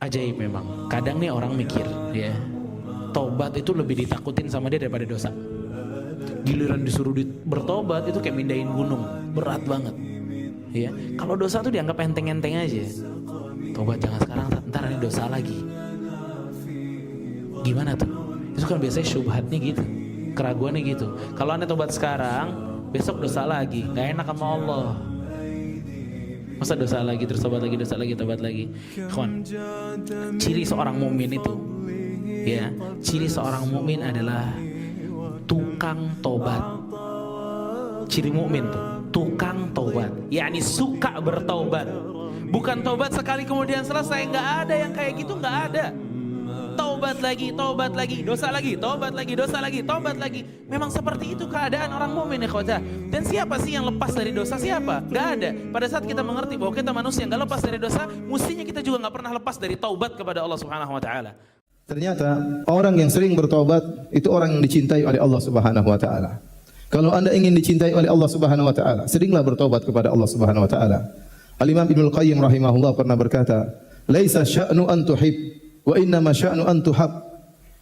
Ajaib memang. Kadang nih orang mikir, ya, tobat itu lebih ditakutin sama dia daripada dosa. Giliran disuruh bertobat itu kayak mindahin gunung, berat banget. Ya, kalau dosa tuh dianggap enteng-enteng aja. Tobat jangan sekarang, ntar ada dosa lagi. Gimana tuh? Itu kan biasanya syubhatnya gitu, keraguannya gitu. Kalau anda tobat sekarang, besok dosa lagi, nggak enak sama Allah. Masa dosa lagi, terus tobat lagi, dosa lagi, tobat lagi. Kawan, ciri seorang mukmin itu, ya, ciri seorang mukmin adalah tukang tobat. Ciri mukmin tuh tukang tobat, yakni suka bertobat. Bukan tobat sekali kemudian selesai, nggak ada yang kayak gitu, nggak ada. Tobat lagi, dosa lagi, tobat lagi, dosa lagi, tobat lagi. Memang seperti itu keadaan orang mukmin, ya khotbah. Dan siapa sih yang lepas dari dosa? Siapa? Gak ada. Pada saat kita mengerti bahwa kita manusia yang gak lepas dari dosa, mestinya kita juga gak pernah lepas dari taubat kepada Allah Subhanahu Wa Taala. Ternyata orang yang sering bertobat itu orang yang dicintai oleh Allah Subhanahu Wa Taala. Kalau anda ingin dicintai oleh Allah Subhanahu Wa Taala, seringlah bertobat kepada Allah Subhanahu Wa Taala. Al-Imam Ibnul Qayyim rahimahullah pernah berkata, "Laisa sya'nu an tuhib, wa innama sya'nu an tuhab."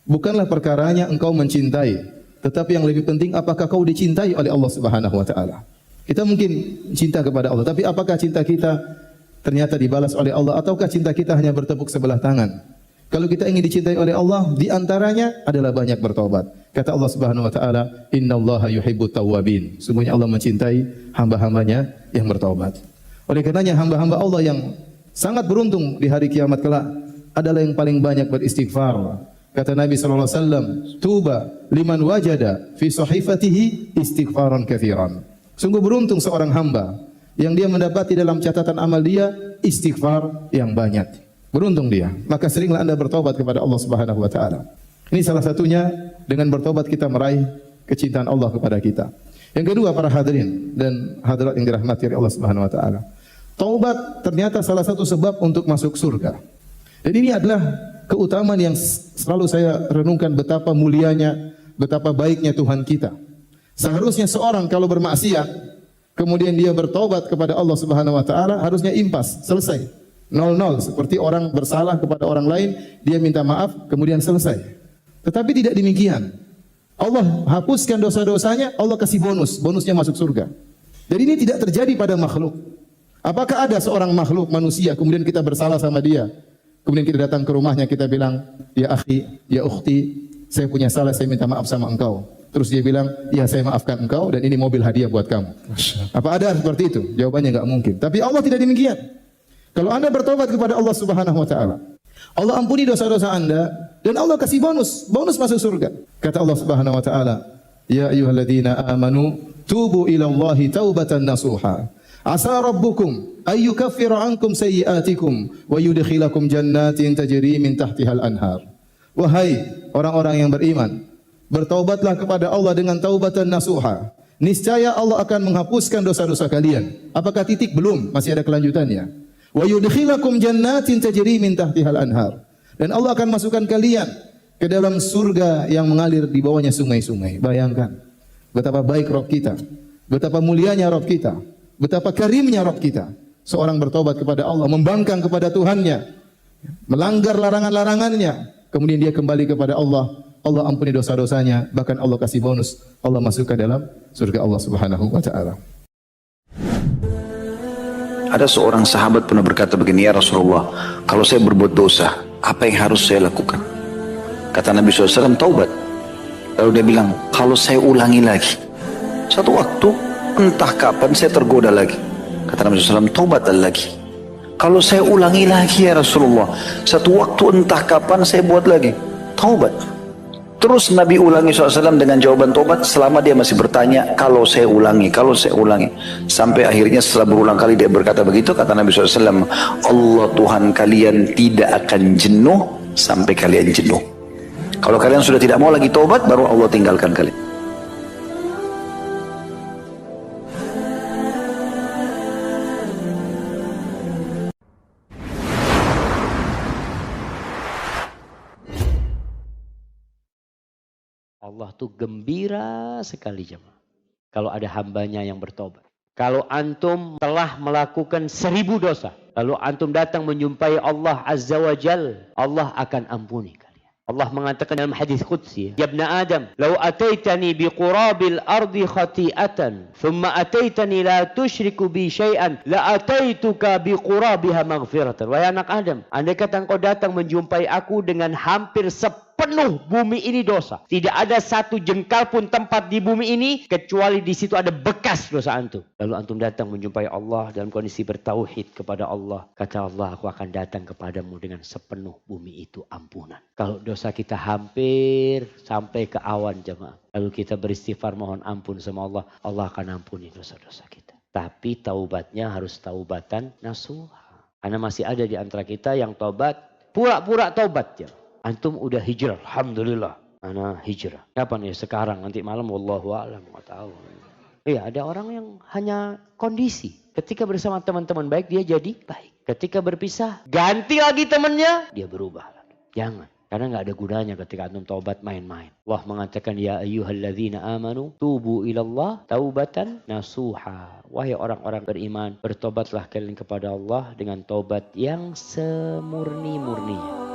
Bukanlah perkaranya engkau mencintai, tetapi yang lebih penting apakah kau dicintai oleh Allah Subhanahu wa taala. Kita mungkin cinta kepada Allah, tapi apakah cinta kita ternyata dibalas oleh Allah ataukah cinta kita hanya bertepuk sebelah tangan? Kalau kita ingin dicintai oleh Allah, di antaranya adalah banyak bertobat. Kata Allah Subhanahu wa taala, "Innallaha yuhibbut tawwabin." Sungguhnya Allah mencintai hamba-hambanya yang bertobat. Oleh karenanya hamba-hamba Allah yang sangat beruntung di hari kiamat kelak adalah yang paling banyak beristighfar. Kata Nabi sallallahu alaihi wasallam, "Tuba liman wajada fi sahifatihi istighfaran katsiran." Sungguh beruntung seorang hamba yang dia mendapati dalam catatan amal dia istighfar yang banyak. Beruntung dia. Maka seringlah Anda bertobat kepada Allah Subhanahu wa taala. Ini salah satunya, dengan bertobat kita meraih kecintaan Allah kepada kita. Yang kedua, para hadirin dan hadirat yang dirahmati oleh Allah Subhanahu wa taala. Taubat ternyata salah satu sebab untuk masuk surga. Dan ini adalah keutamaan yang selalu saya renungkan, betapa mulianya, betapa baiknya Tuhan kita. Seharusnya seorang kalau bermaksiat, kemudian dia bertobat kepada Allah Subhanahu wa taala, harusnya impas, selesai. 0-0, seperti orang bersalah kepada orang lain, dia minta maaf, kemudian selesai. Tetapi tidak demikian. Allah hapuskan dosa-dosanya, Allah kasih bonus, bonusnya masuk surga. Dan ini tidak terjadi pada makhluk. Apakah ada seorang makhluk manusia, kemudian kita bersalah sama dia, kemudian kita datang ke rumahnya, kita bilang, "Ya akhi, ya ukhti, saya punya salah, saya minta maaf sama engkau." Terus dia bilang, "Ya saya maafkan engkau dan ini mobil hadiah buat kamu." Apa ada seperti itu? Jawabannya enggak mungkin. Tapi Allah tidak demikian. Kalau Anda bertobat kepada Allah Subhanahu wa taala, Allah ampuni dosa-dosa Anda dan Allah kasih bonus, bonus masuk surga. Kata Allah Subhanahu wa taala, "Ya ayyuhalladzina amanu tubu ila Allahi taubatan nasuha. Asa rabbukum ay yukaffira ankum sayyi'atikum wa yudkhilakum jannatin tajri min tahtihal anhar." Wahai orang-orang yang beriman, bertaubatlah kepada Allah dengan taubatan nasuha. Niscaya Allah akan menghapuskan dosa-dosa kalian. Apakah titik? Belum, masih ada kelanjutannya. Wa yudkhilakum jannatin tajri min tahtihal anhar. Dan Allah akan masukkan kalian ke dalam surga yang mengalir di bawahnya sungai-sungai. Bayangkan betapa baik Rabb kita, betapa mulianya Rabb kita, betapa karimnya Rabb kita. Seorang bertobat kepada Allah, membangkang kepada Tuhannya, melanggar larangan-larangannya, kemudian dia kembali kepada Allah, Allah ampuni dosa-dosanya, bahkan Allah kasih bonus, Allah masukkan dalam surga Allah Subhanahu wa taala. Ada seorang sahabat pernah berkata begini, "Ya Rasulullah, kalau saya berbuat dosa, apa yang harus saya lakukan?" Kata Nabi SAW, "Taubat." Lalu dia bilang, "Kalau saya ulangi lagi, satu waktu entah kapan saya tergoda lagi." Kata Nabi SAW, "Taubatlah lagi." "Kalau saya ulangi lagi ya Rasulullah, satu waktu entah kapan saya buat lagi." "Taubat." Terus Nabi ulangi SAW dengan jawaban taubat selama dia masih bertanya, "Kalau saya ulangi, kalau saya ulangi." Sampai akhirnya setelah berulang kali dia berkata begitu, kata Nabi SAW, "Allah Tuhan kalian tidak akan jenuh sampai kalian jenuh. Kalau kalian sudah tidak mau lagi taubat, baru Allah tinggalkan kalian." Allah tuh gembira sekali jemaah kalau ada hambanya yang bertobat. Kalau antum telah melakukan 1000 dosa, Lalu antum datang menjumpai Allah Azza wa Jal, Allah akan ampuni kalian. Allah mengatakan dalam hadis qudsi, ya ibna Adam, "Lau ataitani biqurabil ardi khati'atan, thumma ataitani la tusyriku bi syai'an, la ataituka biqurabiha maghfiratan." Wahai anak Adam, andai kata engkau datang menjumpai aku dengan hampir sepenuh bumi ini dosa, tidak ada satu jengkal pun tempat di bumi ini kecuali di situ ada bekas dosa antum. Lalu antum datang menjumpai Allah dalam kondisi bertauhid kepada Allah. Kata Allah, aku akan datang kepadamu dengan sepenuh bumi itu ampunan. Kalau dosa kita hampir sampai ke awan jemaah, lalu kita beristighfar mohon ampun sama Allah, Allah akan ampuni dosa-dosa kita. Tapi taubatnya harus taubatan nasuha. Karena masih ada di antara kita yang taubat pura-pura taubat ya. Antum udah hijrah, alhamdulillah. Ana hijrah. Kapan ya? Sekarang, nanti malam, wallahu a'lam, nggak tahu. Iya, ada orang yang hanya kondisi. Ketika bersama teman-teman baik, dia jadi baik. Ketika berpisah, ganti lagi temannya, dia berubah lagi. Jangan. Karena nggak ada gunanya ketika antum taubat main-main. Allah mengatakan, ya ayyuhalladzina amanu, tubu ilallah taubatan nasuha. Wahai orang-orang beriman, bertobatlah kalian kepada Allah dengan taubat yang semurni-murninya.